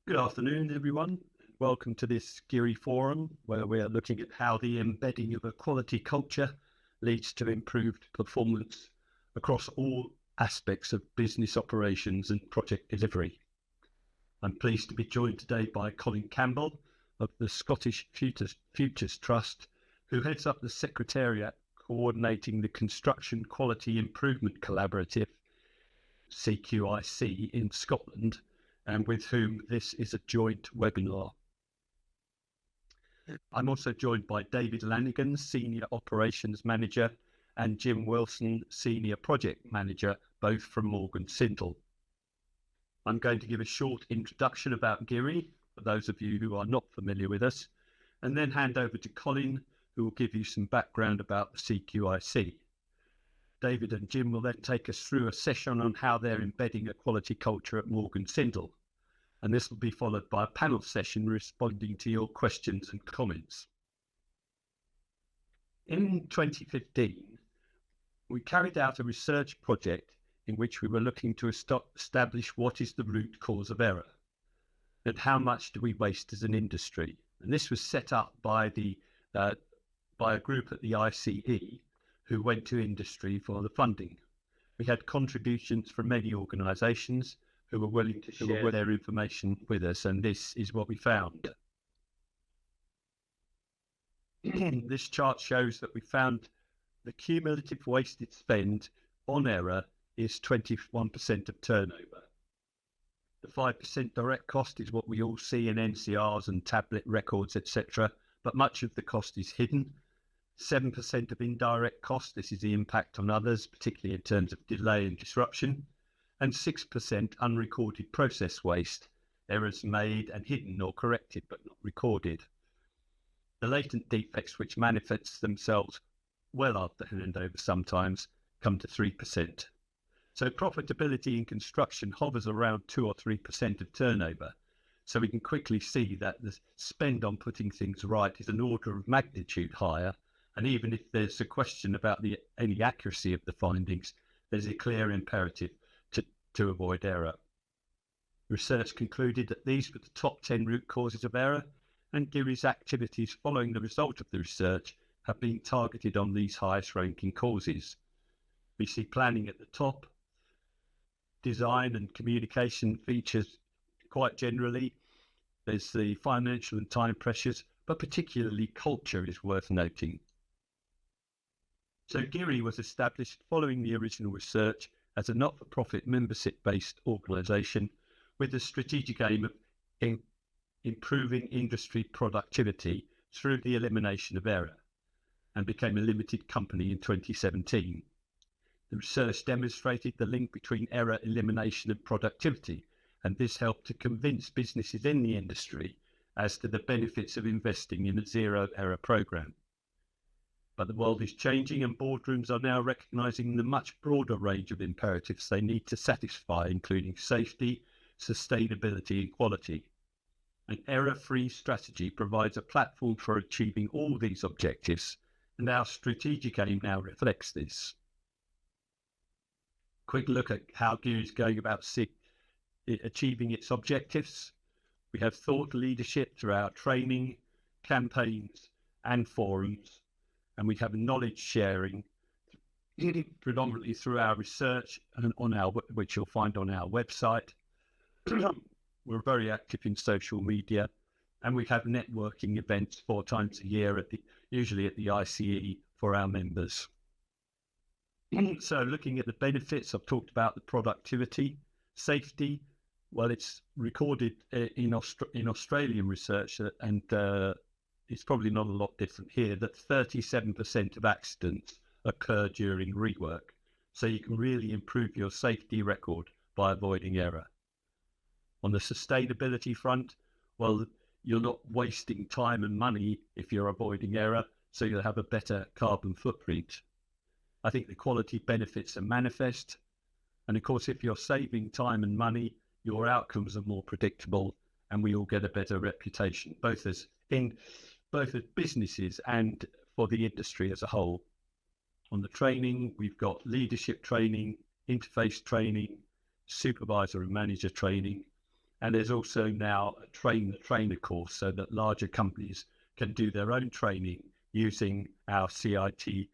Good afternoon, everyone. Welcome to this GIRI forum, where we are looking at how the embedding of a quality culture leads to improved performance across all aspects of business operations and project delivery. I'm pleased to be joined today by Colin Campbell of the Scottish Futures Trust, who heads up the Secretariat coordinating the Construction Quality Improvement Collaborative, CQIC, in Scotland, and with whom this is a joint webinar. I'm also joined by David Lannigan, Senior Operations Manager, and Jim Wilson, Senior Project Manager, both from Morgan Sindall. I'm going to give a short introduction about GIRI, for those of you who are not familiar with us, and then hand over to Colin, who will give you some background about the CQIC. David and Jim will then take us through a session on how they're embedding a quality culture at Morgan Sindall. And this will be followed by a panel session responding to your questions and comments. In 2015, we carried out a research project in which we were looking to establish what is the root cause of error and how much do we waste as an industry. And this was set up by a group at the ICE who went to industry for the funding. We had contributions from many organisations who were willing to share their information with us, and this is what we found. This chart shows that we found the cumulative wasted spend on error is 21% of turnover. The 5% direct cost is what we all see in NCRs and tablet records, etc., but much of the cost is hidden. 7% of indirect cost, this is the impact on others, particularly in terms of delay and disruption, and 6% unrecorded process waste, errors made and hidden or corrected but not recorded. The latent defects, which manifest themselves well after handover sometimes, come to 3%. So profitability in construction hovers around 2 or 3% of turnover. So we can quickly see that the spend on putting things right is an order of magnitude higher. And even if there's a question about any accuracy of the findings, there's a clear imperative to avoid error. Research concluded that these were the top 10 root causes of error, and GIRI's activities following the result of the research have been targeted on these highest ranking causes. We see planning at the top, design and communication features quite generally. There's the financial and time pressures, but particularly culture is worth noting. So GIRI was established following the original research as a not-for-profit membership-based organisation with the strategic aim of improving industry productivity through the elimination of error, and became a limited company in 2017. The research demonstrated the link between error elimination and productivity, and this helped to convince businesses in the industry as to the benefits of investing in a zero-error programme. But the world is changing, and boardrooms are now recognising the much broader range of imperatives they need to satisfy, including safety, sustainability and quality. An error-free strategy provides a platform for achieving all these objectives, and our strategic aim now reflects this. Quick look at how GIRI is going about achieving its objectives. We have thought leadership through our training, campaigns and forums. And we have knowledge sharing predominantly through our research and which you'll find on our website. We're very active in social media, and we have networking events 4 times a year usually at the ICE for our members. So looking at the benefits, I've talked about the productivity, safety. Well, it's recorded in Australian research, and it's probably not a lot different here, that 37% of accidents occur during rework. So you can really improve your safety record by avoiding error. On the sustainability front, well, you're not wasting time and money if you're avoiding error, so you'll have a better carbon footprint. I think the quality benefits are manifest. And of course, if you're saving time and money, your outcomes are more predictable, and we all get a better reputation, both as businesses and for the industry as a whole. On the training, we've got leadership training, interface training, supervisor and manager training, And there's also now a train the trainer course so that larger companies can do their own training using our CITB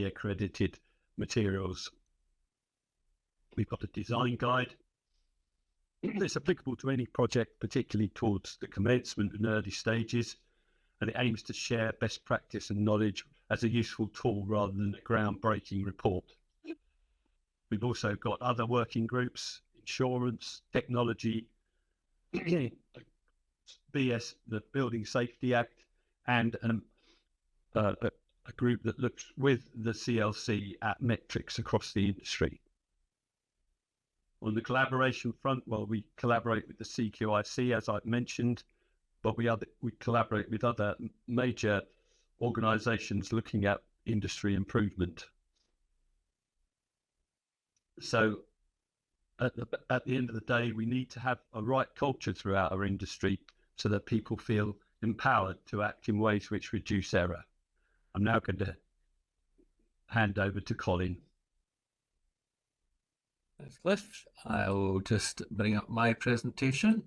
accredited materials. We've got a design guide. It's applicable to any project, particularly towards the commencement and early stages, and it aims to share best practice and knowledge as a useful tool rather than a groundbreaking report. We've also got other working groups, insurance, technology, BS, the Building Safety Act, and a group that looks with the CLC at metrics across the industry. On the collaboration front, well, we collaborate with the CQIC, as I've mentioned, but we collaborate with other major organisations looking at industry improvement. So at the end of the day, we need to have a right culture throughout our industry so that people feel empowered to act in ways which reduce error. I'm now going to hand over to Colin. Thanks, Cliff. I'll just bring up my presentation.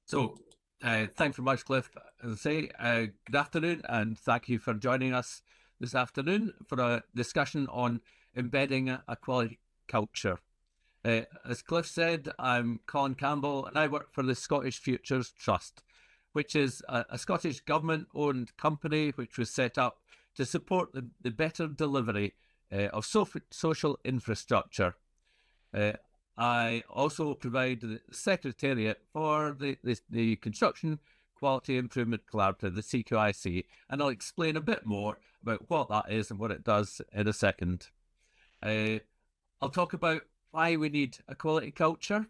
So, thanks very much, Cliff. As I say, good afternoon, and thank you for joining us this afternoon for a discussion on embedding a quality culture. As Cliff said, I'm Colin Campbell, and I work for the Scottish Futures Trust, which is a Scottish government-owned company which was set up to support the better delivery of social infrastructure. I also provide the secretariat for the Construction Quality Improvement Collaborative, the CQIC, and I'll explain a bit more about what that is and what it does in a second. I'll talk about why we need a quality culture.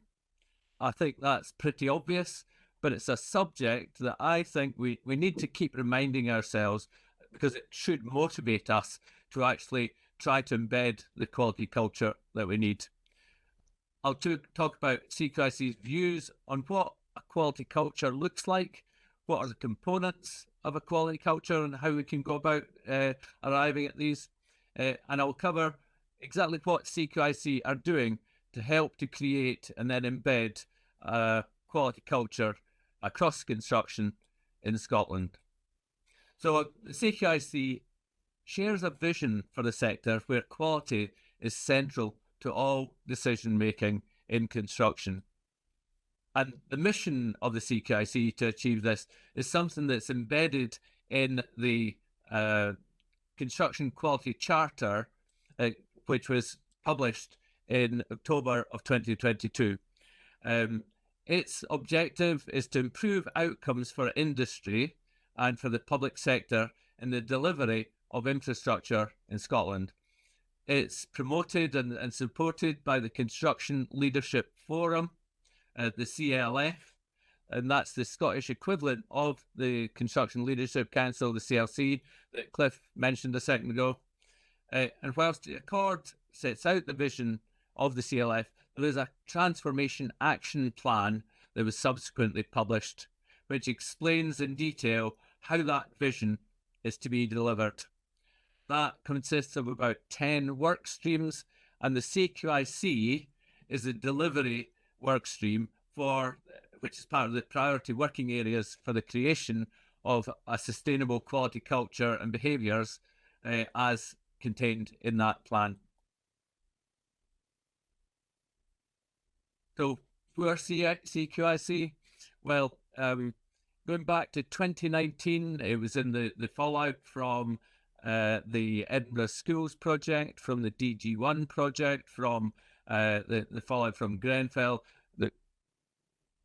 I think that's pretty obvious, but it's a subject that I think we need to keep reminding ourselves because it should motivate us to actually try to embed the quality culture that we need. I'll talk about CQIC's views on what a quality culture looks like, what are the components of a quality culture and how we can go about arriving at these. And I'll cover exactly what CQIC are doing to help to create and then embed a quality culture across construction in Scotland. So the CQIC shares a vision for the sector where quality is central to all decision making in construction. And the mission of the CQIC to achieve this is something that's embedded in the Construction Quality Charter, which was published in October of 2022. Its objective is to improve outcomes for industry and for the public sector in the delivery of infrastructure in Scotland. It's promoted and supported by the Construction Leadership Forum, the CLF, and that's the Scottish equivalent of the Construction Leadership Council, the CLC, that Cliff mentioned a second ago. And whilst the Accord sets out the vision of the CLF, there is a transformation action plan that was subsequently published, which explains in detail how that vision is to be delivered. That consists of about 10 work streams, and the CQIC is the delivery work stream which is part of the priority working areas for the creation of a sustainable quality culture and behaviours as contained in that plan. So who are CQIC? Well, going back to 2019, it was in the fallout from the Edinburgh Schools project, from the DG1 project, from the fallout from Grenfell, that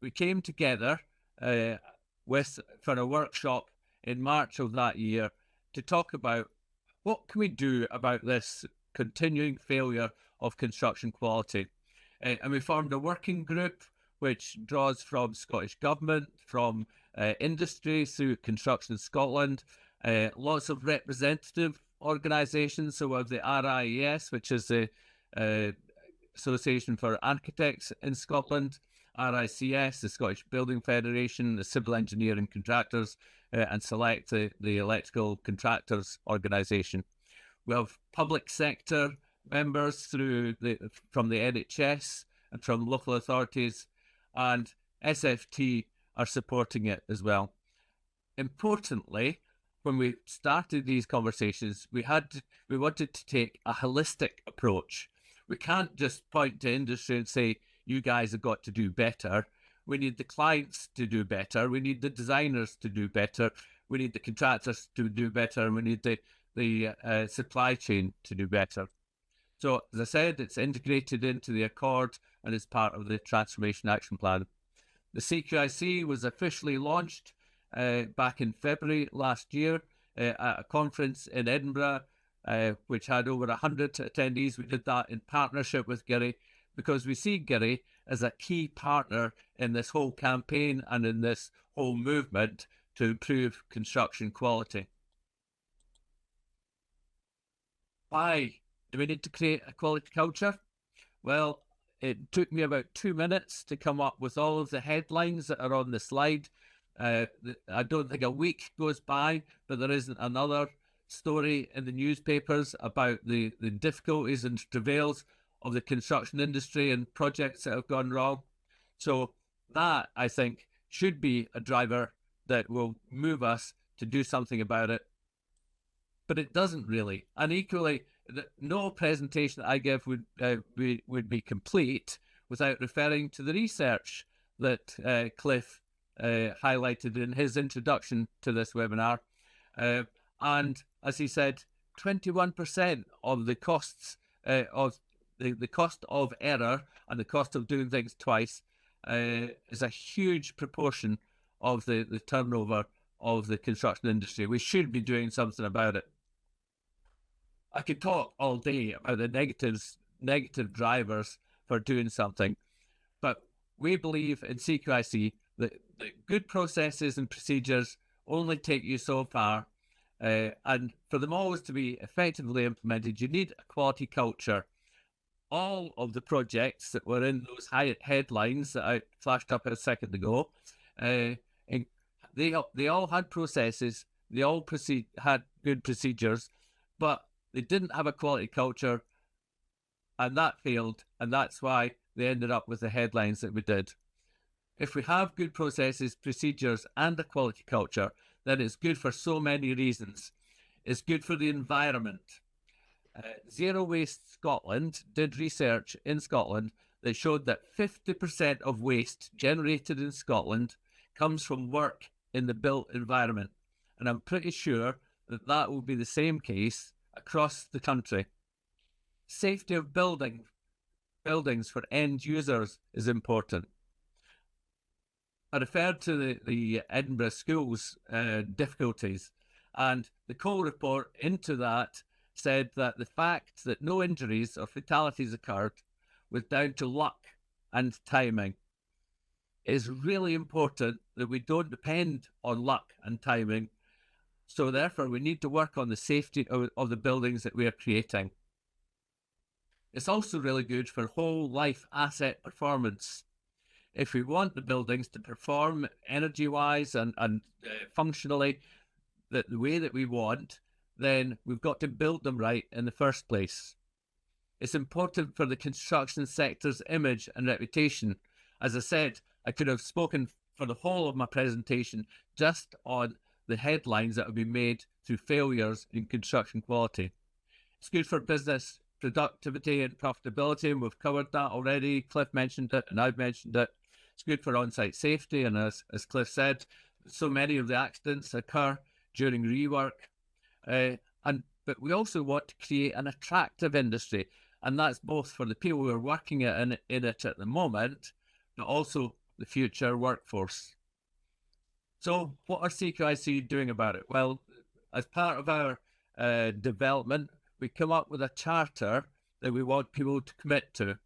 we came together for a workshop in March of that year to talk about what can we do about this continuing failure of construction quality. And we formed a working group which draws from Scottish Government, from industry through Construction Scotland, lots of representative organisations. So we have the RIES, which is the Association for Architects in Scotland, RICS, the Scottish Building Federation, the Civil Engineering Contractors, and Select, the Electrical Contractors Organisation. We have public sector members from the NHS and from local authorities, and SFT are supporting it as well. Importantly, when we started these conversations, we wanted to take a holistic approach. We can't just point to industry and say, you guys have got to do better. We need the clients to do better. We need the designers to do better. We need the contractors to do better. And we need the supply chain to do better. So, as I said, it's integrated into the Accord and is part of the Transformation Action Plan. The CQIC was officially launched back in February last year at a conference in Edinburgh, which had over 100 attendees. We did that in partnership with GIRI because we see GIRI as a key partner in this whole campaign and in this whole movement to improve construction quality. Why do we need to create a quality culture? Well, it took me about 2 minutes to come up with all of the headlines that are on the slide. I don't think a week goes by, but there isn't another story in the newspapers about the difficulties and travails of the construction industry and projects that have gone wrong. So that, I think, should be a driver that will move us to do something about it. But it doesn't really. And equally, no presentation I give would be complete without referring to the research that Cliff highlighted in his introduction to this webinar. And as he said, 21% of the costs of the cost of error and the cost of doing things twice is a huge proportion of the turnover of the construction industry. We should be doing something about it. I could talk all day about the negative drivers for doing something, but we believe in CQIC that good processes and procedures only take you so far, and for them always to be effectively implemented, you need a quality culture. All of the projects that were in those headlines that I flashed up a second ago, they all had processes, they all had good procedures, but they didn't have a quality culture, and that failed, and that's why they ended up with the headlines that we did. If we have good processes, procedures, and a quality culture, then it's good for so many reasons. It's good for the environment. Zero Waste Scotland did research in Scotland that showed that 50% of waste generated in Scotland comes from work in the built environment. And I'm pretty sure that that will be the same case across the country. Safety of buildings for end users is important. I referred to the Edinburgh schools' difficulties, and the Cole report into that said that the fact that no injuries or fatalities occurred was down to luck and timing. It is really important that we don't depend on luck and timing. So therefore, we need to work on the safety of the buildings that we are creating. It's also really good for whole life asset performance. If we want the buildings to perform energy-wise and functionally the way that we want, then we've got to build them right in the first place. It's important for the construction sector's image and reputation. As I said, I could have spoken for the whole of my presentation just on the headlines that have been made through failures in construction quality. It's good for business productivity and profitability, and we've covered that already. Cliff mentioned it, and I've mentioned it. It's good for on-site safety, and as Cliff said, so many of the accidents occur during rework. But we also want to create an attractive industry, and that's both for the people who are working in it at the moment, but also the future workforce. So what are CQIC doing about it? Well, as part of our development, we come up with a charter that we want people to commit to.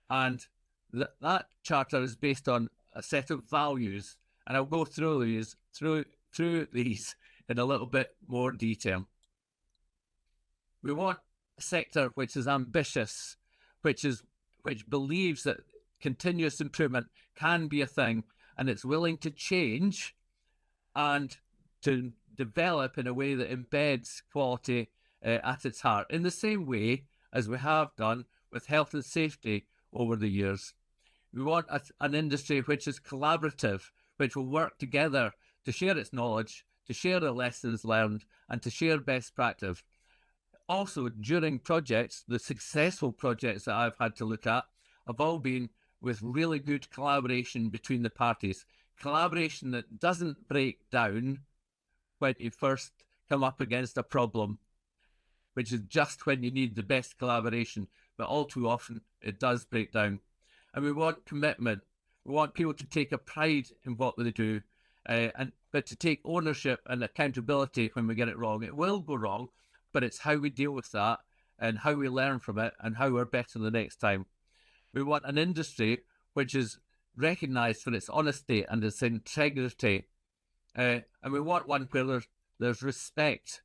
And that charter is based on a set of values. And I'll go through these in a little bit more detail. We want a sector which is ambitious, which believes that continuous improvement can be a thing, and it's willing to change and to develop in a way that embeds quality at its heart, in the same way as we have done with health and safety over the years. We want an industry which is collaborative, which will work together to share its knowledge, to share the lessons learned, and to share best practice. Also, during projects, the successful projects that I've had to look at have all been with really good collaboration between the parties. Collaboration that doesn't break down when you first come up against a problem, which is just when you need the best collaboration, but all too often it does break down. And we want commitment. We want people to take a pride in what they do, but to take ownership and accountability when we get it wrong. It will go wrong, but it's how we deal with that and how we learn from it and how we're better the next time. We want an industry which is recognised for its honesty and its integrity. And we want one where there's respect.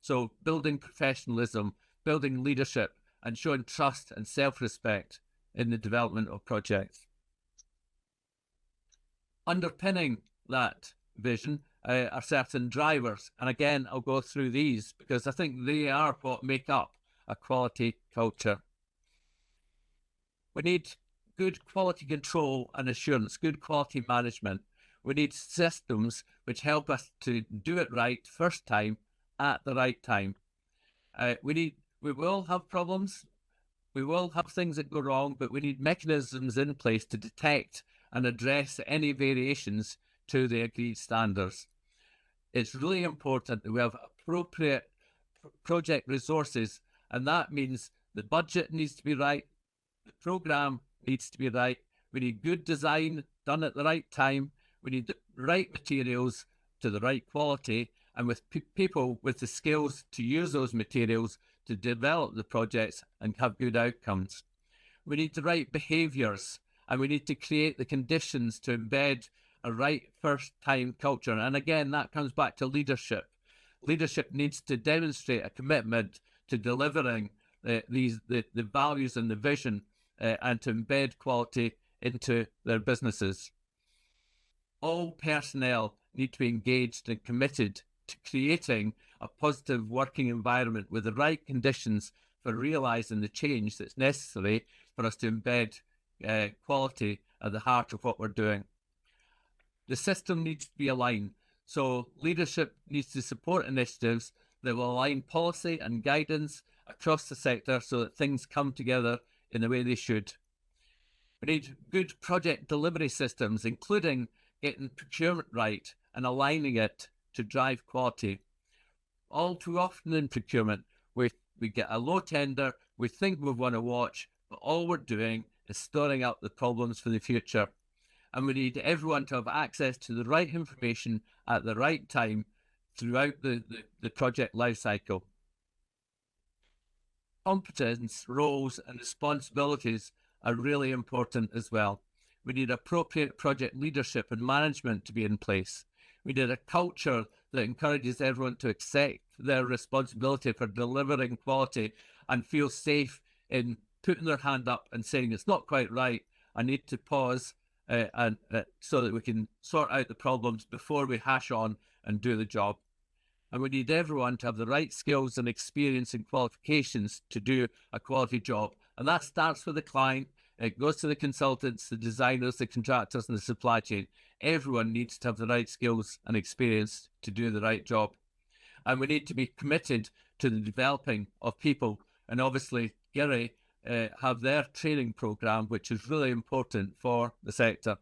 So building professionalism, building leadership, and showing trust and self-respect in the development of projects. Underpinning that vision are certain drivers. And again, I'll go through these because I think they are what make up a quality culture. We need good quality control and assurance, good quality management. We need systems which help us to do it right first time at the right time. We will have problems. We will have things that go wrong, but we need mechanisms in place to detect and address any variations to the agreed standards. It's really important that we have appropriate project resources, and that means the budget needs to be right, the program needs to be right, we need good design done at the right time, we need the right materials to the right quality, and with people with the skills to use those materials to develop the projects and have good outcomes. We need the right behaviours, and we need to create the conditions to embed a right first-time culture. And again, that comes back to leadership. Leadership needs to demonstrate a commitment to delivering the values and the vision and to embed quality into their businesses. All personnel need to be engaged and committed to creating a positive working environment with the right conditions for realising the change that's necessary for us to embed quality at the heart of what we're doing. The system needs to be aligned. So leadership needs to support initiatives that will align policy and guidance across the sector so that things come together in the way they should. We need good project delivery systems, including getting procurement right and aligning it to drive quality. All too often in procurement, we get a low tender, we think we want to watch, but all we're doing is storing up the problems for the future. And we need everyone to have access to the right information at the right time throughout the project lifecycle. Competence, roles and responsibilities are really important as well. We need appropriate project leadership and management to be in place. We need a culture that encourages everyone to accept their responsibility for delivering quality and feel safe in putting their hand up and saying, it's not quite right, I need to pause so that we can sort out the problems before we hash on and do the job. And we need everyone to have the right skills and experience and qualifications to do a quality job. And that starts with the client, it goes to the consultants, the designers, the contractors, and the supply chain. Everyone needs to have the right skills and experience to do the right job. And we need to be committed to the developing of people. And obviously, GIRI have their training program, which is really important for the sector.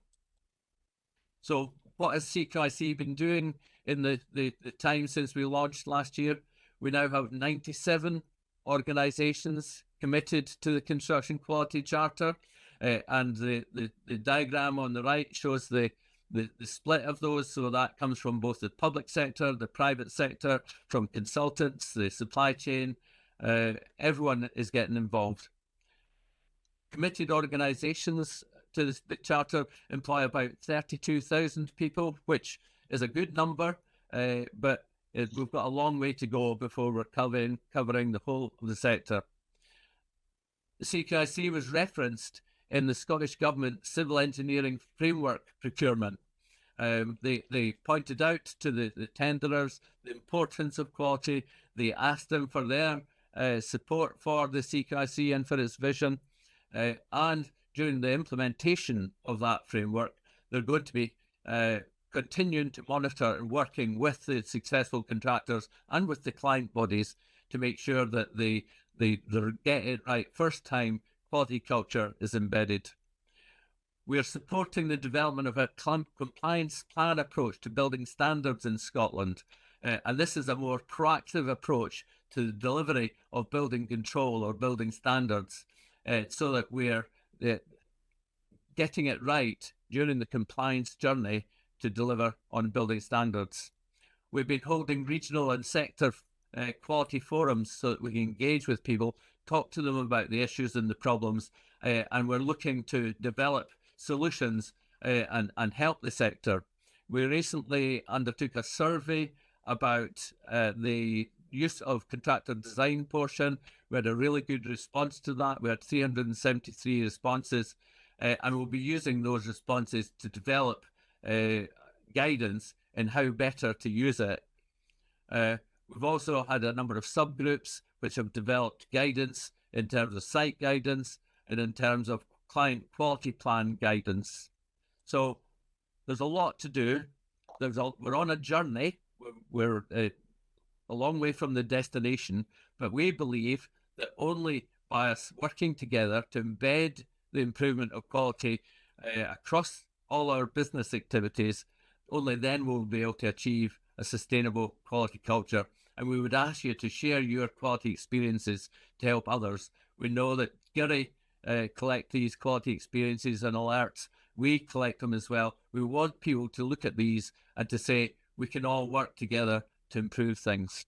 So what has CQIC been doing in the time since we launched last year? We now have 97 organisations committed to the Construction Quality Charter, and the diagram on the right shows the split of those. So that comes from both the public sector, the private sector, from consultants, the supply chain. Everyone is getting involved. Committed organisations to the Charter employ about 32,000 people, which is a good number, but we've got a long way to go before we're covering the whole of the sector. The CQIC was referenced in the Scottish Government Civil Engineering Framework procurement. They pointed out to the tenderers the importance of quality. They asked him for their support for the CQIC and for its vision. And during the implementation of that framework, they're going to be continuing to monitor and working with the successful contractors and with the client bodies to make sure that they get it right first time. Quality culture is embedded. We are supporting the development of a compliance plan approach to building standards in Scotland. And this is a more proactive approach to the delivery of building control or building standards, so that we're getting it right during the compliance journey to deliver on building standards. We've been holding regional and sector quality forums so that we can engage with people, talk to them about the issues and the problems, and we're looking to develop solutions and help the sector. We recently undertook a survey about the use of contractor design portion. We had a really good response to that. We had 373 responses, and we'll be using those responses to develop guidance in how better to use it. We've also had a number of subgroups which have developed guidance in terms of site guidance and in terms of client quality plan guidance. So there's a lot to do. We're on a journey. We're a long way from the destination, but we believe that only by us working together to embed the improvement of quality across all our business activities, only then will we be able to achieve a sustainable quality culture. And we would ask you to share your quality experiences to help others. We know that GIRI collect these quality experiences and alerts. We collect them as well. We want people to look at these and to say, we can all work together to improve things.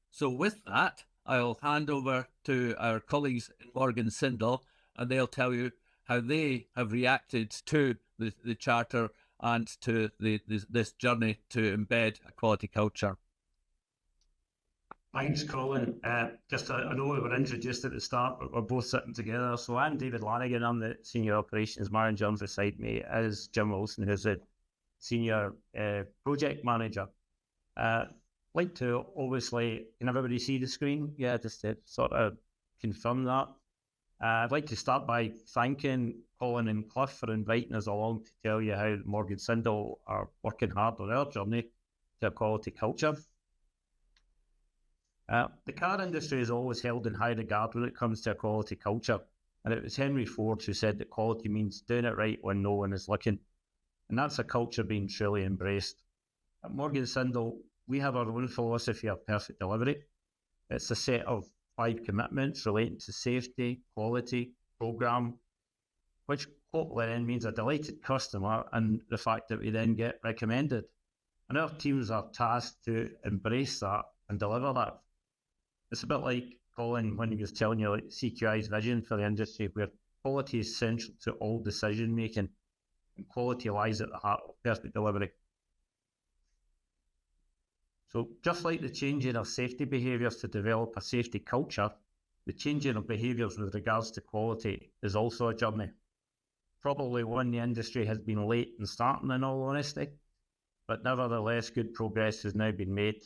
So with that, I'll hand over to our colleagues in Morgan Sindall, and they'll tell you how they have reacted to the Charter and to this journey to embed a quality culture. Thanks, Colin. I know we were introduced at the start, but we're both sitting together. So I'm David Lannigan. I'm the Senior Operations Manager, and beside me is Jim Wilson, who's the Senior Project Manager. Like to, obviously, can everybody see the screen? Yeah, just to sort of confirm that. I'd like to start by thanking Colin and Cliff for inviting us along to tell you how Morgan Sindall are working hard on our journey to a quality culture. The car industry is always held in high regard when it comes to a quality culture, and it was Henry Ford who said that quality means doing it right when no one is looking, and that's a culture being truly embraced. At Morgan Sindall, we have our own philosophy of perfect delivery. It's a set of 5 commitments relating to safety, quality, programme, which hopefully then means a delighted customer and the fact that we then get recommended. And our teams are tasked to embrace that and deliver that. It's a bit like Colin when he was telling you like CQI's vision for the industry, where quality is central to all decision making and quality lies at the heart of perfect delivery. So just like the changing of safety behaviours to develop a safety culture, the changing of behaviours with regards to quality is also a journey. Probably one the industry has been late in starting, in all honesty, but nevertheless good progress has now been made.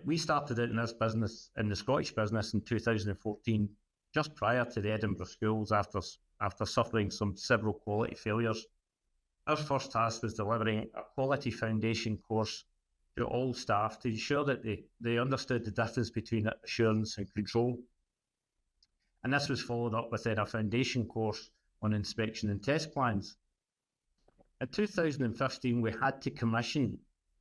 We started out in this business, in the Scottish business, in 2014, just prior to the Edinburgh schools after suffering several quality failures. Our first task was delivering a quality foundation course to all staff to ensure that they understood the difference between assurance and control. And this was followed up with a foundation course on inspection and test plans. In 2015, we had to commission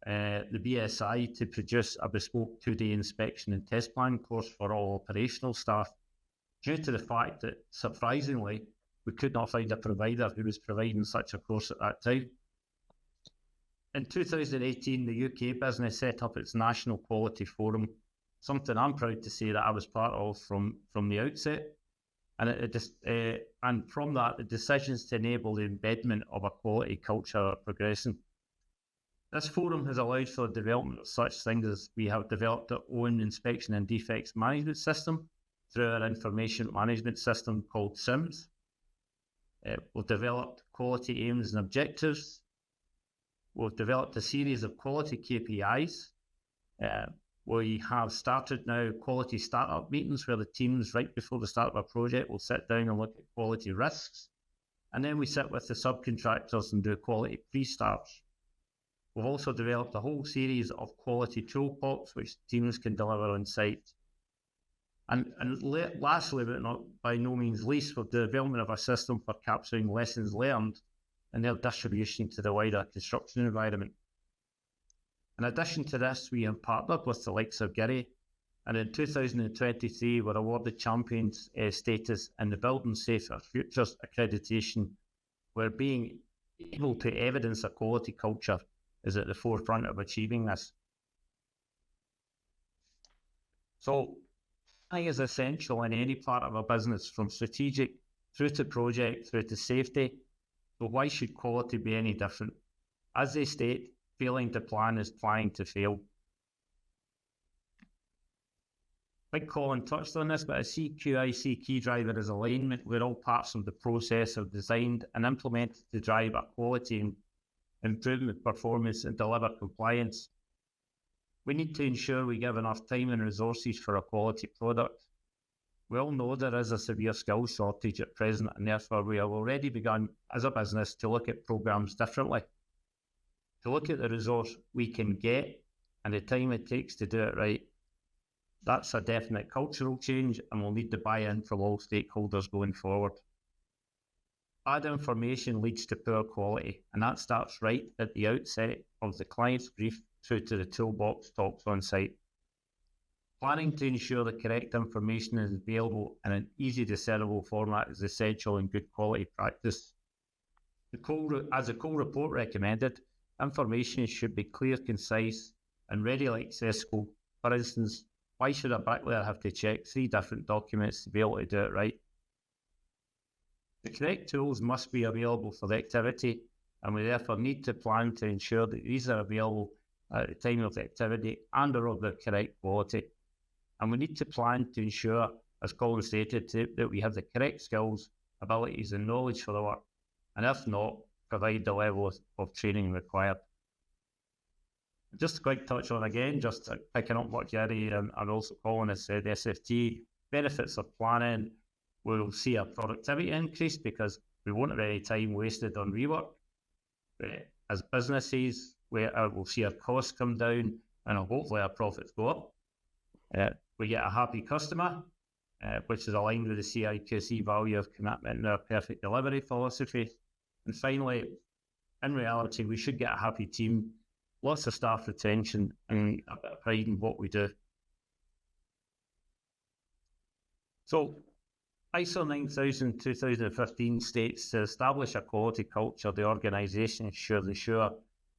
the BSI to produce a bespoke 2-day inspection and test plan course for all operational staff, due to the fact that, surprisingly, we could not find a provider who was providing such a course at that time. In 2018, the UK business set up its National Quality Forum, something I'm proud to say that I was part of from the outset. And from that, the decisions to enable the embedment of a quality culture are progressing. This forum has allowed for the development of such things as we have developed our own inspection and defects management system through our information management system called SIMS. We've developed quality aims and objectives. We've developed a series of quality KPIs. We have started now quality startup meetings where the teams, right before the start of a project, will sit down and look at quality risks. And then we sit with the subcontractors and do quality pre-starts. We've also developed a whole series of quality toolbox which teams can deliver on site. And lastly, but not by no means least, with the development of a system for capturing lessons learned and their distribution to the wider construction environment. In addition to this, we have partnered with the likes of GIRI, and in 2023 were awarded champions status in the Building Safer Futures accreditation, where being able to evidence a quality culture is at the forefront of achieving this. So, planning is essential in any part of a business, from strategic through to project through to safety. So why should quality be any different? As they state, failing to plan is planning to fail. I think Colin touched on this, but a CQIC key driver is alignment, where all parts of the process are designed and implemented to drive a quality improvement, performance, and deliver compliance. We need to ensure we give enough time and resources for a quality product. We all know there is a severe skill shortage at present, and therefore we have already begun as a business to look at programs differently, to look at the resource we can get and the time it takes to do it right. That's a definite cultural change, and we'll need the buy-in from all stakeholders going forward. Bad information leads to poor quality, and that starts right at the outset of the client's brief through to the toolbox talks on site. Planning to ensure the correct information is available in an easy discernible format is essential in good quality practice. As the core report recommended, information should be clear, concise, and readily accessible. For instance, why should a bricklayer have to check 3 different documents to be able to do it right? The correct tools must be available for the activity, and we therefore need to plan to ensure that these are available at the time of the activity and are of the correct quality. And we need to plan to ensure, as Colin stated, that we have the correct skills, abilities and knowledge for the work, and if not, provide the level of training required. Just a quick touch on again, just picking up what GIRI and also Colin has said, SFT, benefits of planning, we'll see a productivity increase because we won't have any time wasted on rework. As businesses, we'll see our costs come down and hopefully our profits go up. We get a happy customer, which is aligned with the CQIC value of commitment and our perfect delivery philosophy. And finally, in reality, we should get a happy team, lots of staff retention, and a bit of pride in what we do. So, ISO 9000-2015 states to establish a quality culture, the organisation should ensure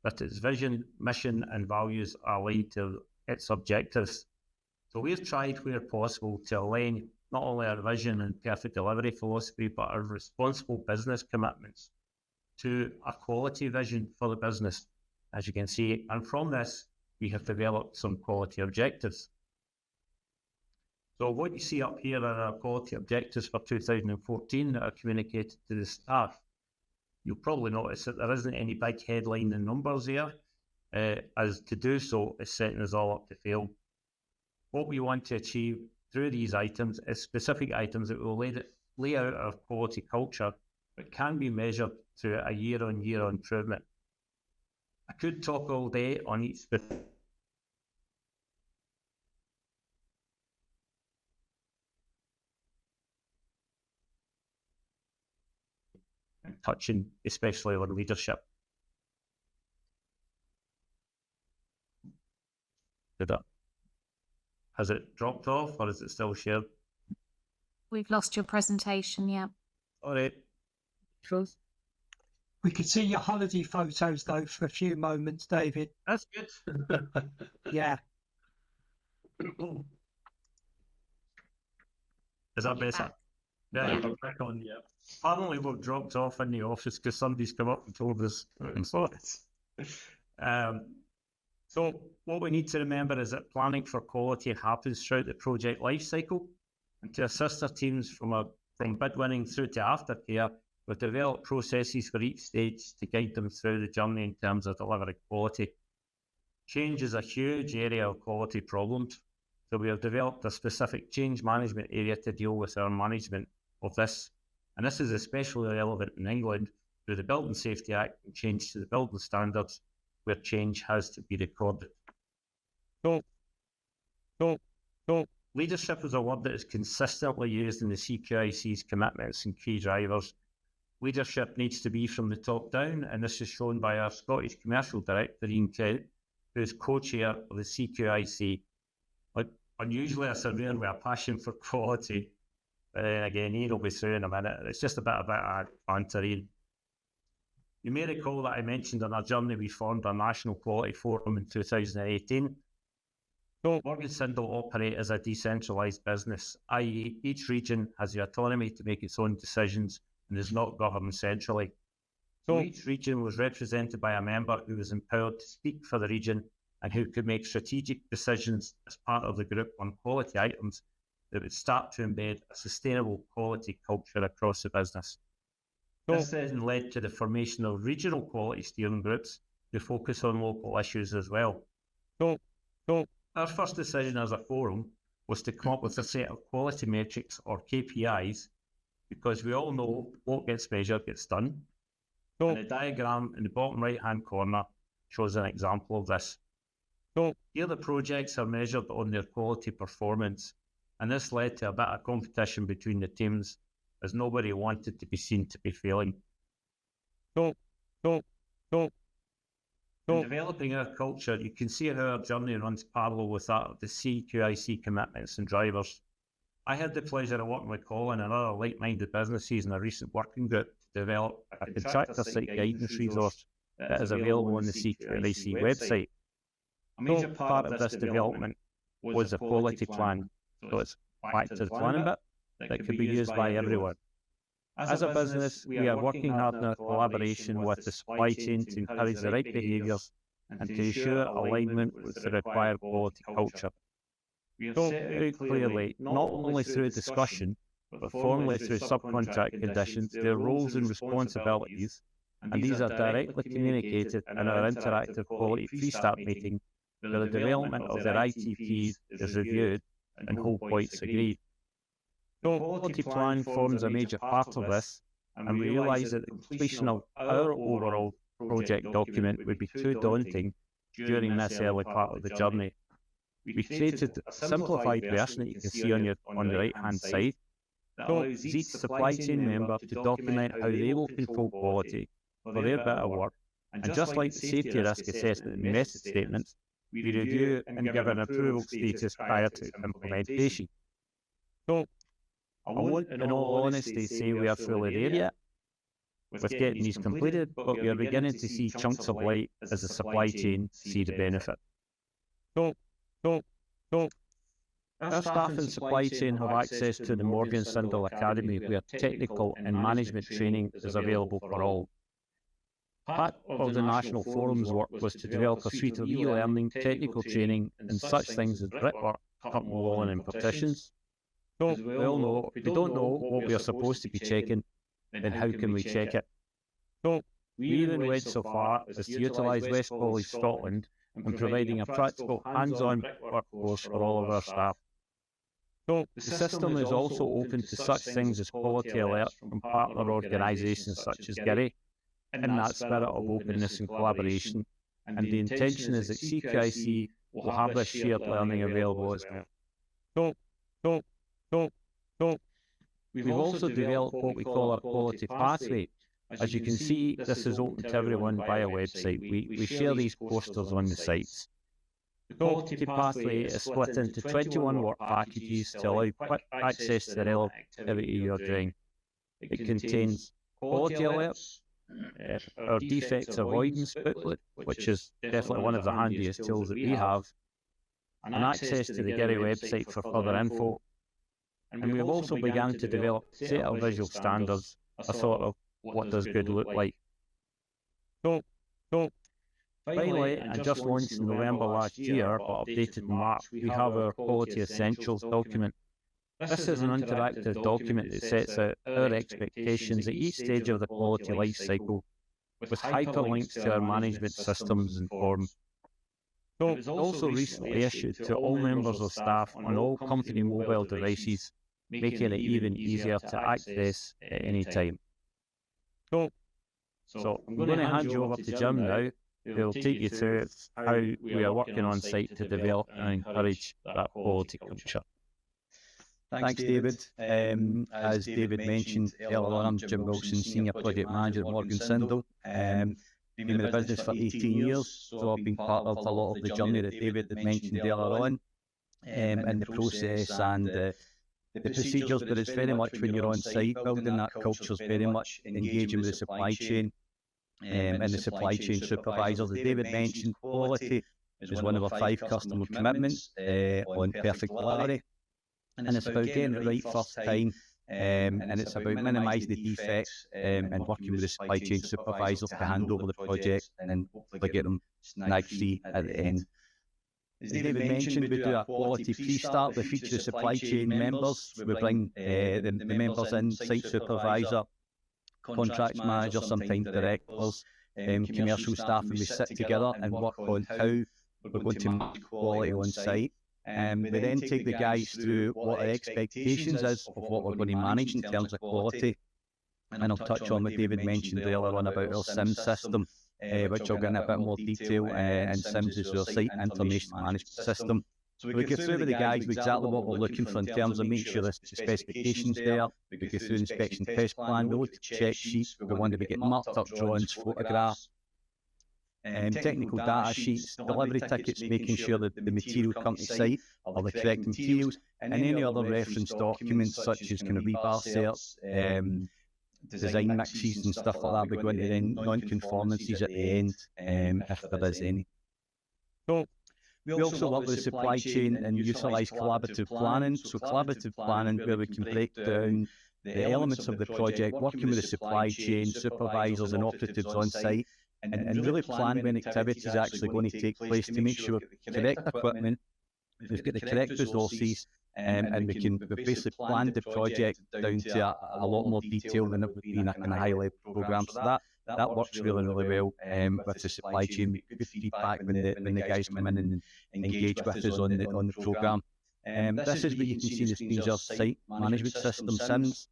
that its vision, mission and values are aligned to its objectives. So we've tried where possible to align not only our vision and perfect delivery philosophy, but our responsible business commitments to a quality vision for the business, as you can see. And from this, we have developed some quality objectives. So what you see up here are our quality objectives for 2014 that are communicated to the staff. You'll probably notice that there isn't any big headline and numbers there, as to do so is setting us all up to fail. What we want to achieve through these items is specific items that will lay out our quality culture, but can be measured through a year-on-year improvement. I could talk all day on each specific touching, especially on leadership. Has it dropped off or is it still shared? We've lost your presentation, yeah. All right. We could see your holiday photos though for a few moments, David. That's good. Yeah. Is that better? Yeah. Back on, yeah. Apparently we've dropped off in the office because somebody's come up and told us. So what we need to remember is that planning for quality happens throughout the project life cycle, and to assist our teams from bid winning through to aftercare, we've developed processes for each stage to guide them through the journey in terms of delivering quality. Change is a huge area of quality problems, so we have developed a specific change management area to deal with our management of this, and this is especially relevant in England through the Building Safety Act and change to the building standards where change has to be recorded. Leadership is a word that is consistently used in the CQIC's commitments and key drivers. Leadership needs to be from the top down, and this is shown by our Scottish Commercial Director, Ian Kent, who is co-chair of the CQIC. Unusually a surveyor with a passion for quality, but then again, Ian will be through in a minute. It's just a bit of banter, Ian. You may recall that I mentioned on our journey we formed a National Quality Forum in 2018. Morgan Sindall operate as a decentralised business, i.e. each region has the autonomy to make its own decisions and is not governed centrally. So each region was represented by a member who was empowered to speak for the region and who could make strategic decisions as part of the group on quality items that would start to embed a sustainable quality culture across the business. This then led to the formation of regional quality steering groups to focus on local issues as well. Our first decision as a forum was to come up with a set of quality metrics or KPIs, because we all know what gets measured gets done. And the diagram in the bottom right hand corner shows an example of this. Here the projects are measured on their quality performance, and this led to a bit of competition between the teams as nobody wanted to be seen to be failing. In developing our culture, you can see how our journey runs parallel with that of the CQIC commitments and drivers. I had the pleasure of working with Colin and other like-minded businesses in a recent working group to develop a contractor site guidance resource that is available on the CQIC website. A major part of this development was a quality plan, so it's back to the planning bit that could be used by everyone. As a business, we are working hard in our collaboration with the supply chain to encourage the right behaviours and to ensure alignment with the required quality culture. We have set out clearly, not only through discussion, but formally through subcontract conditions, their roles and responsibilities, and these are directly communicated in our interactive quality pre-start meeting, where the development of their ITPs is reviewed and whole points agreed. The quality plan forms a major part of this, and we realise that the completion of our overall project document would be too daunting during this early part of the journey. We created a simplified version that you can see on the right-hand side that allows each supply chain member to document how they will control quality for their bit of work, and just like the safety risk assessment and method statements, we review and give an approval status prior to implementation. So, I won't in all honesty say we are fully there yet with getting these completed, but we are beginning to see chunks of light as the supply chain see the benefit. Our staff and supply chain have access to the Morgan Sindall Academy, where technical and management training is available for all. Part of the National Forum's work was to develop a suite of e-learning, technical training, and such things as brickwork, curtain walling and partitions. So, we all know, if we don't know what we are supposed to be checking, then how can we check it? So, we even went so far as to utilise West College Scotland in providing a practical hands-on brickwork course for all of our staff. So, the system is also open to such things as quality alerts from partner organisations such as GIRI, in that spirit of openness and collaboration, and the intention is that CQIC will have this shared learning available as well. We've also developed what we call our quality pathway. As you can see, this is open to everyone via website. We share these posters on the sites. The quality pathway is split into 21 work packages to allow quick access to the relevant activity you're doing. It contains quality alerts, our defects avoidance booklet, which is definitely one of the handiest tools that we have, and access to the GIRI website for further info. And we've also begun to develop a set of visual standards, a sort of what does good look like. Finally, and just launched in November last year, but updated in March, we have our Quality Essentials document. This is an interactive document that sets out our expectations at each stage of the quality life cycle, with hyperlinks to our management systems and forms. It was also recently issued to all members of staff on all company mobile devices, making it even easier to access at any time. So I'm going to hand you over to Jim now, who will take you through how we are working on site to develop and encourage that quality culture. Thanks, David. As David mentioned earlier on, I'm Jim Wilson, Senior Project Manager at Morgan Sindall. Been in the business for 18 years, so I've been part of a lot of the journey that David had mentioned earlier on, and the process and the procedures, but it's very much when you're on site, building that culture is very much engaging with the supply chain and the supply chain supervisors. As David mentioned, quality is one of our 5 customer commitments on perfect quality. And it's about getting it right first time, and it's about minimising the defects and working with the supply chain supervisors to hand over the project and hopefully get them snag-free at the end. As David mentioned, we do a quality pre-start. We feature the supply chain members. We bring the members in, site supervisor, contracts manager, sometimes directors, commercial staff, and we sit together and work on how we're going to manage quality on site. We then take the guys through what our expectations is of what we're going to manage in terms of quality. And I'll touch on what David mentioned earlier on about our SIM system, which I'll get in a bit more detail, and SIMS is our Site Information Management System. So we go through with the guys with exactly what we're looking for in terms of making sure the specifications there. We go through the inspection test plan, we look at check sheets, we want to get marked up drawings, photographs, technical data sheets, delivery tickets, making sure that the material come to site are the correct materials, and any other reference documents such as kind of rebar certs, design mixes and stuff like that. We go into then non-conformances at the end, if there is any. So we also work with the supply chain and utilise collaborative planning. So collaborative planning where we can break down the elements of the project, working with the supply chain, supervisors and operatives on site, and really plan when activity is actually going to take place to make sure we've got the correct equipment, we've got the correct resources, and we've basically planned the project down to a lot more detail than it would be in a kind of high-level programme. So that works really, really well with the supply chain. We get good feedback when the guys come in and engage with us on the programme. This is where you can see the screens of site management system, SIMS.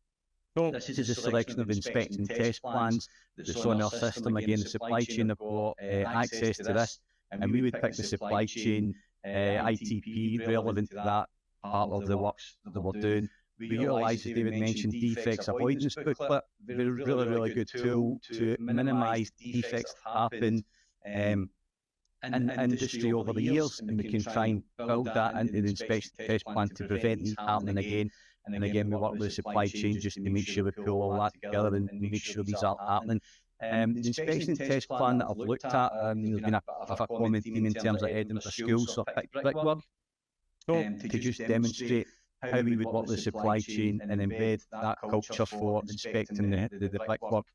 This is a selection of inspection test plans that's on our system. Again, the supply chain have got access to this, and we would pick the supply chain ITP relevant to that part of the works that we're doing. We utilise, as David mentioned, defects avoidance booklet. Really, really good tool to minimise defects that happen in industry over the years, and we can try and build that into the inspection test plan to prevent these happening again. And again, we work with the supply chain just to make sure we pull all that together and make sure these aren't happening. The inspection test plan that I've looked at, there's been a bit of a common theme in terms of heading for schools, so I picked brickwork to just demonstrate how we would work with the supply chain and embed that culture for inspecting the brickwork.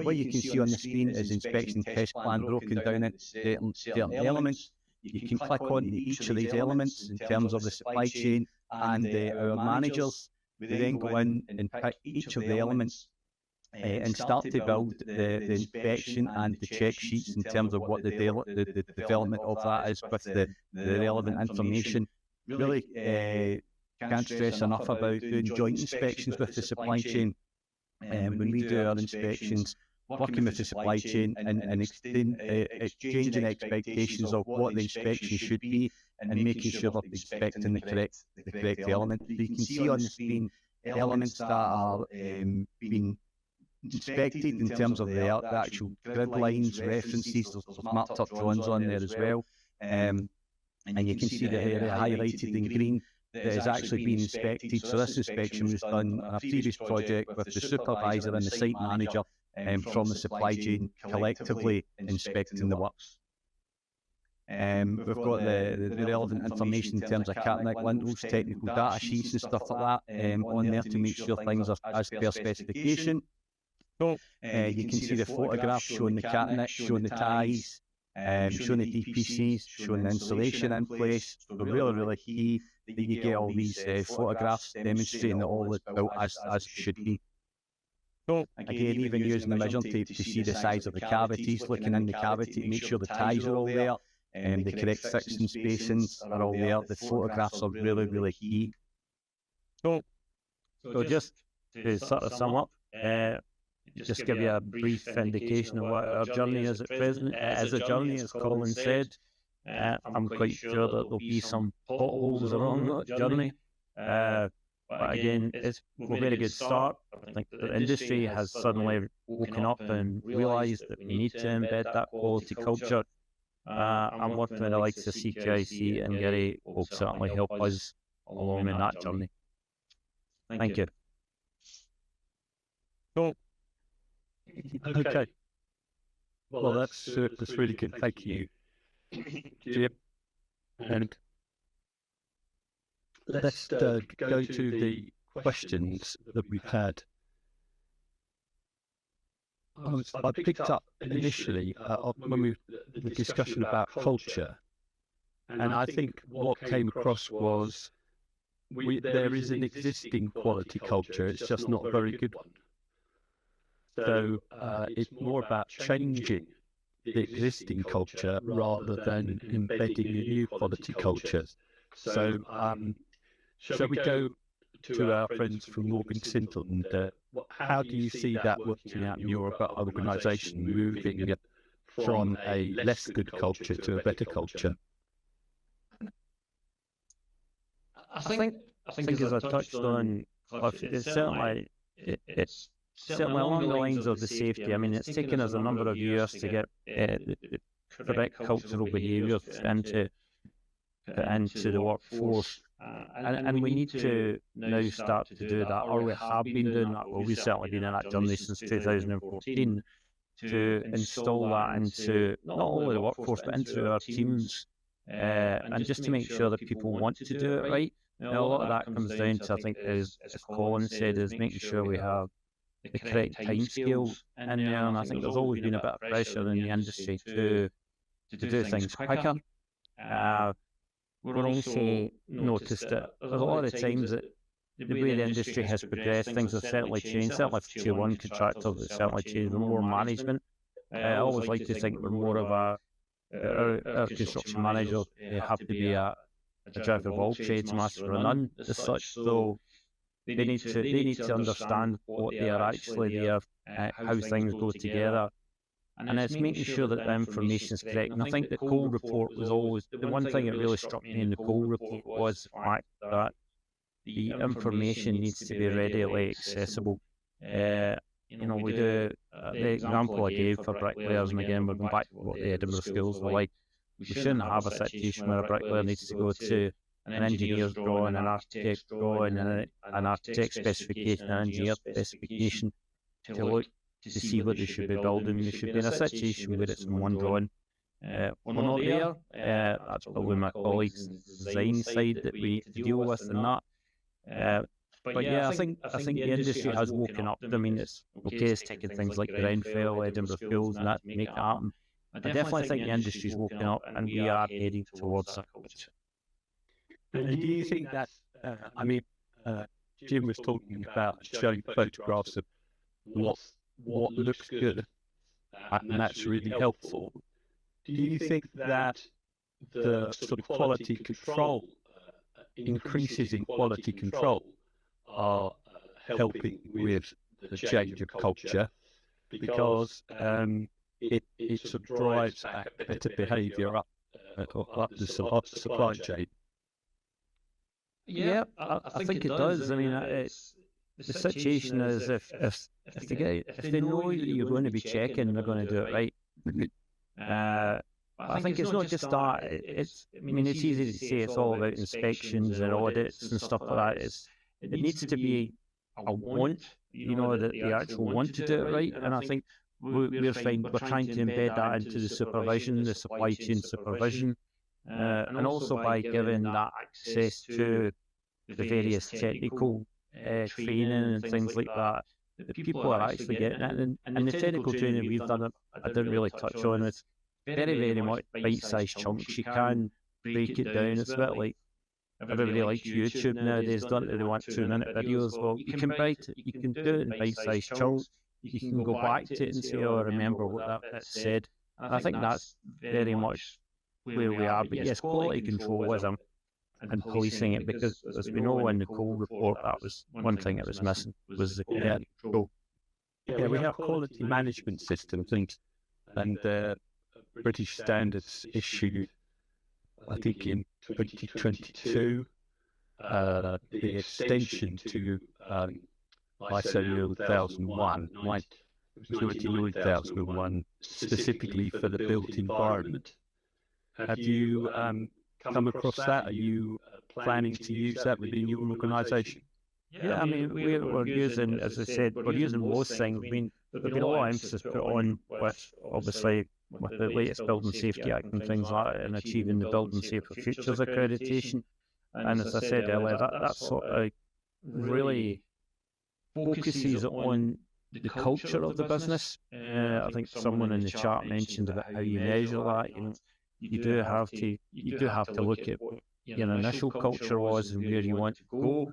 What you can see on the screen is inspection test plan broken down into certain elements. You can click on each of these elements in terms of the supply chain and our managers. We then go in and pick each of the elements and start to build the inspection and the check sheets in terms of what the development of that is with the relevant information. Really can't stress enough about doing joint inspections with the supply chain. When we do our inspections, working with the supply chain and exchanging expectations of what the inspection should be and making sure that they're inspecting the correct element. So you can see on the screen elements that are being inspected in terms of the actual grid lines, references. There's marked up drawings on there as well. And you can see the area highlighted in green that is actually being inspected. So this inspection was done on a previous project with the supervisor and the site manager from the supply chain collectively inspecting the works. We've got the relevant information in terms of cabinet lintels, technical data sheets and stuff like that on there to make sure things are as per specification. You can see the photographs showing the cabinet, showing the ties, showing the DPCs, showing the insulation in place. So really, really key that you get all these photographs demonstrating that all is built as it should be. Again, even using the measuring tape to see the size of the cavities, looking in the cavity to make sure the ties are all there. The correct section spacings are all there. The photographs are really, really key. So just to sort of sum up, just give you a brief indication of what our journey is at present. It is a journey, as Colin said. I'm quite sure that there'll be some potholes along that journey. But again, it's a very good start. I think the industry has suddenly woken up and realised that we need to embed that quality culture. I'm working with the likes of CQIC and GIRI will certainly help us along in that journey. Thank you. Okay. Well, that's really good. Thank you, Jim. And let's go to the questions that we've had. I picked up initially when the discussion about culture, and I think what came across was there is an existing quality culture. It's just not a very good one. So it's more about changing the existing culture rather than embedding a new quality culture. So shall we go to our friends from Morgan Sindall, and how do you see that working out in your organisation, moving from a less good culture to a better culture? I think as I touched on, it's certainly along the lines of the safety. I mean, it's taken us a number of years to get the correct cultural behaviours into the workforce. And we need to now start to do that, or we have been doing that. Well, we've certainly been in that journey since 2014 to install that into not only the workforce but into our teams, and just to make sure that people want to do it right. Now, a lot of that comes down to, I think, as Colin said, is making sure we have the correct timescales in there, and I think there's always been a bit of pressure in the industry to do things quicker. We've also noticed that there's a lot of times that the way the industry has progressed, things have certainly changed. Certainly for Tier 1 contractors, it's certainly changed with more management. I always like to think we're more of our construction managers have to be a jack of all trades, master of none as such. So they need to understand what they are actually there, how things go together. And it's making sure that the information is correct. And I think the Cole report was always, the one thing that really struck me in the Cole report was the fact that the information needs to be readily accessible. We do, the example I gave for bricklayers, and again, we're going back to what the Edinburgh schools were like. We shouldn't have a situation where a bricklayer needs to go to an engineer's drawing, an architect's drawing, and an architect's specification, an engineer's specification to look to see what they should be building. They should be in a situation where it's in one drawing. We're not there. That's probably my colleagues' design side that we need to deal with in that. But yeah, I think the industry has woken up. I mean, it's okay, it's taking things like Grenfell, Edinburgh schools, and that to make that happen. I definitely think the industry's woken up, and we are heading towards that culture. And do you think that, Jim was talking about showing photographs of what looks good, and that's really helpful. Do you think that the sort of quality control, increases in quality control, are helping with the change of culture? Because it sort of drives that better behaviour up the supply chain. Yeah, I think it does. I mean, it's the situation is if they know that you're going to be checking, they're going to do it right. I think it's not just that. It's easy to say it's all about inspections and audits and stuff like that. It needs to be a want, that the actual want to do it right. And I think we're trying to embed that into the supervision, the supply chain supervision, and also by giving that access to the various technical training and things like that. The people are actually getting it, and the technical training we've done, I didn't really touch on. It's very, very much bite-sized chunks. You can break it down. It's a bit like everybody likes YouTube nowadays, don't they? They want 2-minute videos. Well, you can bite it. You can do it in bite-sized chunks. You can go back to it and say, "Oh, I remember what that said." And I think that's very much where we are. But yes, quality control and policing it, because as we know in the Cole report, that was one thing that was missing, was the quality control. Yeah, we have quality management systems, and British standards issued, I think, in 2022, the extension to ISO 9001, specifically for the built environment. Have you come across that? Are you planning to use that within your organisation? Yeah, I mean, we're using, as I said, we're using most things. I mean, there's been a lot of emphasis put on with, obviously, with the latest Building Safety Act and things like that, and achieving the Building Safer Futures accreditation. And as I said earlier, that sort of really focuses on the culture of the business. I think someone in the chat mentioned about how you measure that. You know, you do have to look at what your initial culture was and where you want to go.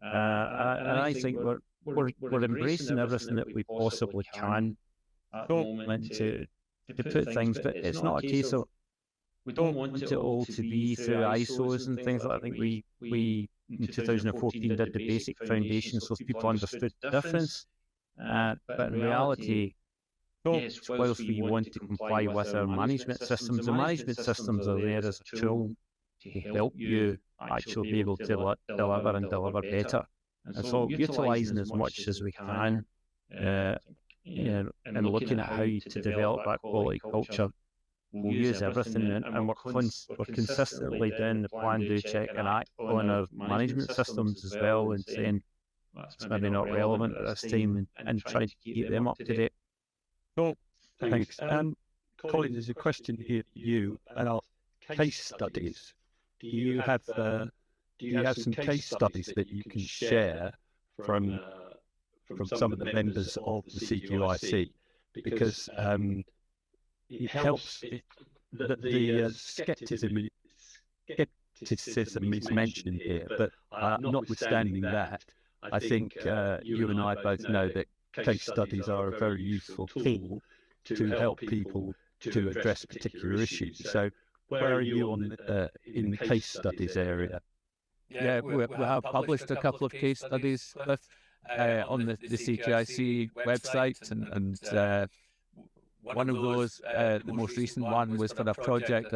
And I think we're embracing everything that we possibly can at the moment to put things, but it's not a case of we don't want it all to be through ISOs and things like that. I think we in 2014 did the basic foundation so people understood the difference. But in reality, yes, whilst we want to comply with our management systems, the management systems are there as a tool to help you actually be able to deliver better. And so utilising as much as we can, and looking at how to develop that quality culture, we'll use everything, and we're consistently doing the plan, do, check and act on our management systems as well, and saying it's maybe not relevant at this time, and trying to keep them up to date. Cool, thanks. Colin, there's a question here for you about case studies. Do you have some case studies that you can share from some of the members of the CQIC? Because it helps that the skepticism is mentioned here, but notwithstanding that, I think you and I both know that case studies are a very useful tool to help people to address particular issues. So where are you in the case studies area? Yeah, we have published a couple of case studies on the CQIC website, and one of those, the most recent one, was for a project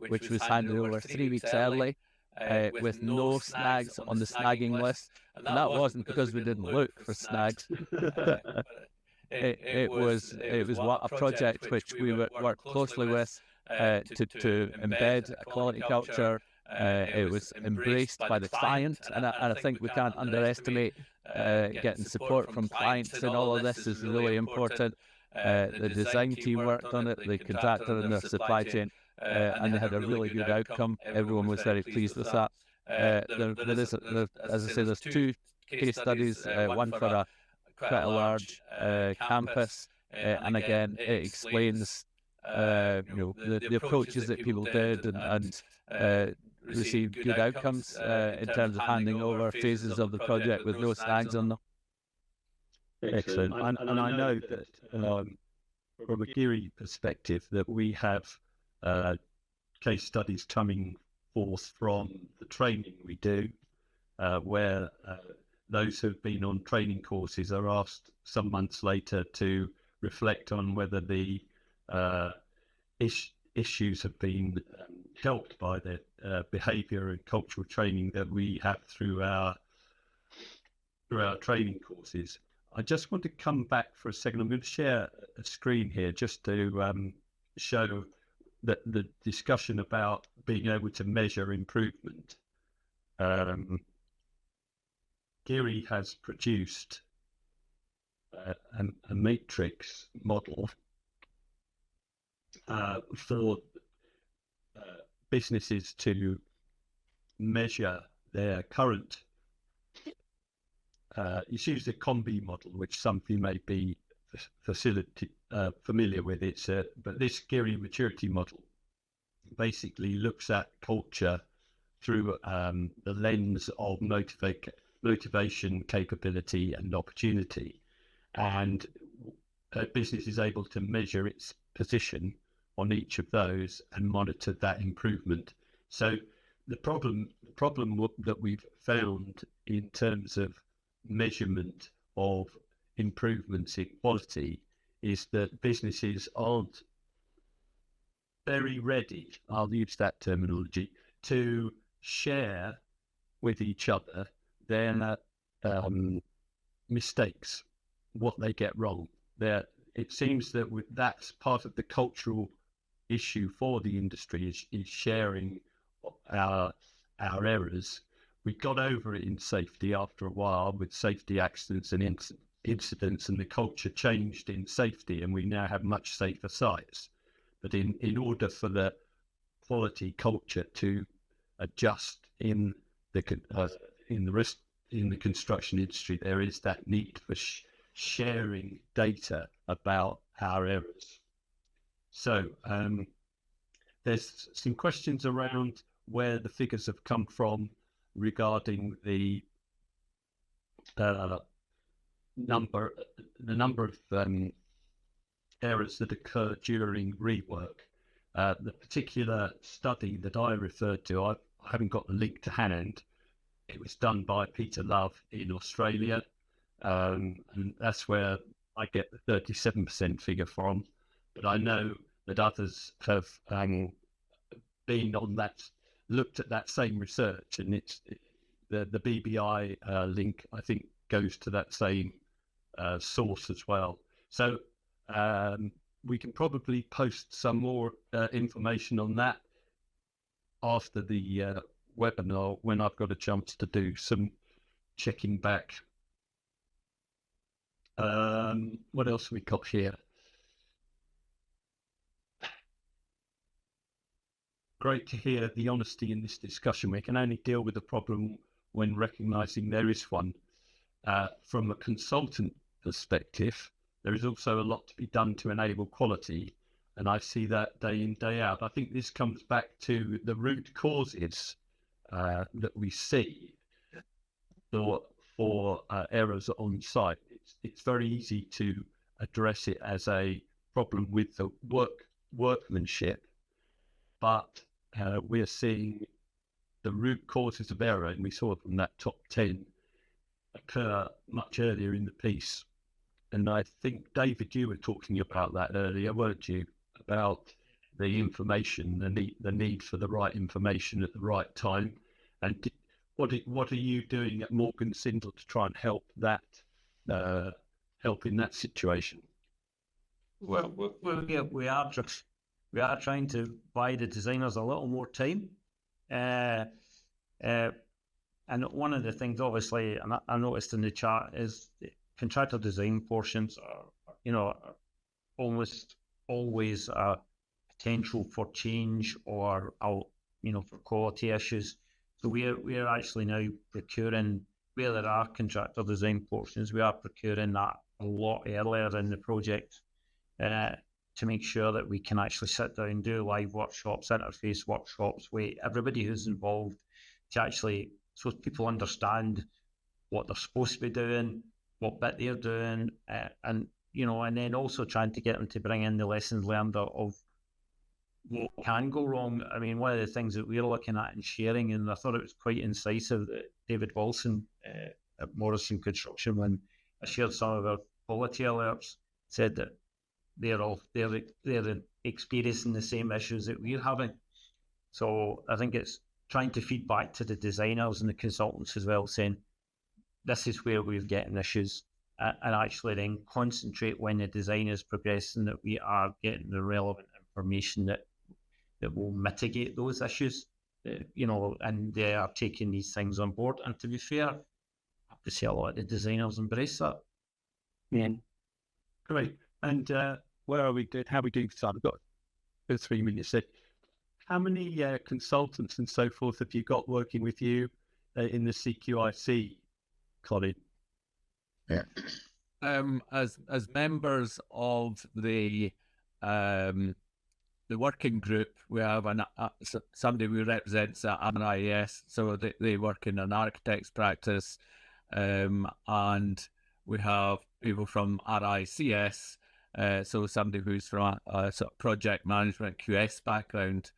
which was handed over 3 weeks early, with no snags on the snagging list, and that wasn't because we didn't look for snags. It was a project which we worked closely with to embed a quality culture. It was embraced by the client, and I think we can't underestimate getting support from clients in all of this is really important. The design team worked on it, the contractor and the supply chain, and they had a really good outcome. Everyone was very pleased with that. As I say, there's 2 case studies, one for quite a large campus, and again, it explains the approaches that people did and received good outcomes in terms of handing over phases of the project with no snags on them. Excellent. And I know that from a GIRI perspective that we have case studies coming forth from the training we do, where those who've been on training courses are asked some months later to reflect on whether the issues have been helped by the behaviour and cultural training that we have through our training courses. I just want to come back for a second. I'm going to share a screen here just to show that the discussion about being able to measure improvement. GIRI has produced a matrix model for businesses to measure their current. It's used a combi model, which some of you may be familiar with. But this GIRI maturity model basically looks at culture through the lens of motivation, capability, and opportunity, and a business is able to measure its position on each of those and monitored that improvement. So the problem that we've found in terms of measurement of improvements in quality is that businesses aren't very ready, I'll use that terminology, to share with each other their mistakes, what they get wrong. It seems that that's part of the cultural issue for the industry is sharing our errors. We got over it in safety after a while with safety accidents and incidents, and the culture changed in safety, and we now have much safer sites. But in order for the quality culture to adjust in the construction industry, there is that need for sharing data about our errors. So there's some questions around where the figures have come from regarding the number of errors that occur during rework. The particular study that I referred to, I haven't got the link to hand. It was done by Peter Love in Australia, and that's where I get the 37% figure from. But I know that others have been on that, looked at that same research, and it's the BBI link, I think, goes to that same source as well. So we can probably post some more information on that after the webinar when I've got a chance to do some checking back. What else have we got here? Great to hear the honesty in this discussion. We can only deal with the problem when recognizing there is one. From a consultant perspective, there is also a lot to be done to enable quality, and I see that day in, day out. I think this comes back to the root causes that we see for errors on site. It's very easy to address it as a problem with the workmanship, but we're seeing the root causes of error, and we saw from that top 10 occur much earlier in the piece. And I think, David, you were talking about that earlier, weren't you? About the information, the need for the right information at the right time. And what are you doing at Morgan Sindall to try and help in that situation? Well, we are trying to buy the designers a little more time. And one of the things, obviously, and I noticed in the chat, is the contractor design portions are almost always a potential for change or for quality issues. So we are actually now procuring, where there are contractor design portions, we are procuring that a lot earlier in the project to make sure that we can actually sit down, do live workshops, interface workshops with everybody who's involved, to actually, so people understand what they're supposed to be doing, what bit they're doing, and then also trying to get them to bring in the lessons learned of what can go wrong. I mean, one of the things that we're looking at and sharing, and I thought it was quite incisive that David Wilson at Morrison Construction, when I shared some of our quality alerts, said that they're experiencing the same issues that we're having. So I think it's trying to feed back to the designers and the consultants as well, saying this is where we're getting issues, and actually then concentrate when the design is progressing, that we are getting the relevant information that will mitigate those issues, and they are taking these things on board. And to be fair, I have to say a lot of the designers embrace that. Yeah. Great. And where are we doing? How are we doing? So I've got 2 or 3 minutes. How many consultants and so forth have you got working with you in the CQIC, Colin? Yeah. As members of the working group, we have somebody who represents RIS, so they work in an architect's practice, and we have people from RICS, So somebody who's from a sort of project management QS background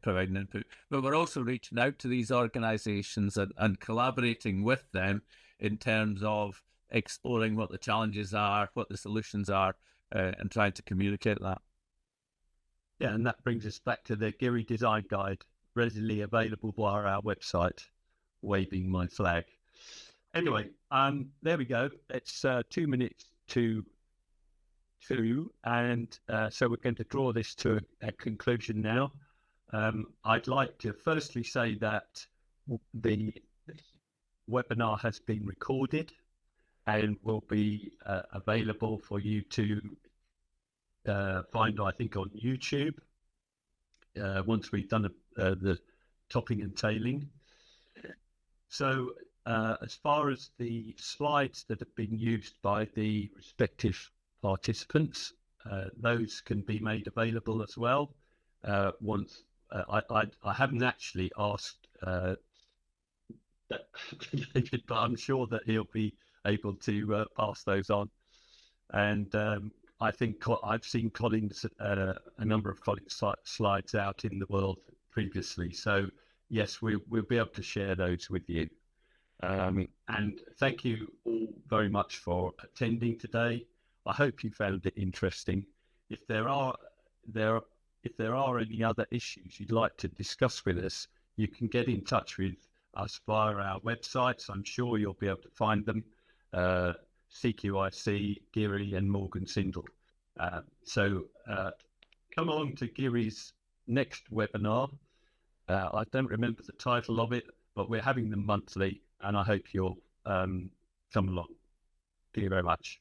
providing input. But we're also reaching out to these organisations and collaborating with them in terms of exploring what the challenges are, what the solutions are, and trying to communicate that. Yeah, and that brings us back to the GIRI design guide, readily available via our website, waving my flag. Anyway, there we go. It's 2 minutes to 2, and so we're going to draw this to a conclusion now. I'd like to firstly say that the webinar has been recorded and will be available for you to find, I think, on YouTube once we've done the topping and tailing. So as far as the slides that have been used by the respective participants, those can be made available as well. Once I haven't actually asked David, but I'm sure that he'll be able to pass those on. And I think I've seen Colin's a number of Colin's slides out in the world previously. So yes, we'll be able to share those with you. And thank you all very much for attending today. I hope you found it interesting. If there are any other issues you'd like to discuss with us, you can get in touch with us via our websites. I'm sure you'll be able to find them. CQIC, GIRI and Morgan Sindall. So come along to GIRI's next webinar. I don't remember the title of it, but we're having them monthly, and I hope you'll come along. Thank you very much.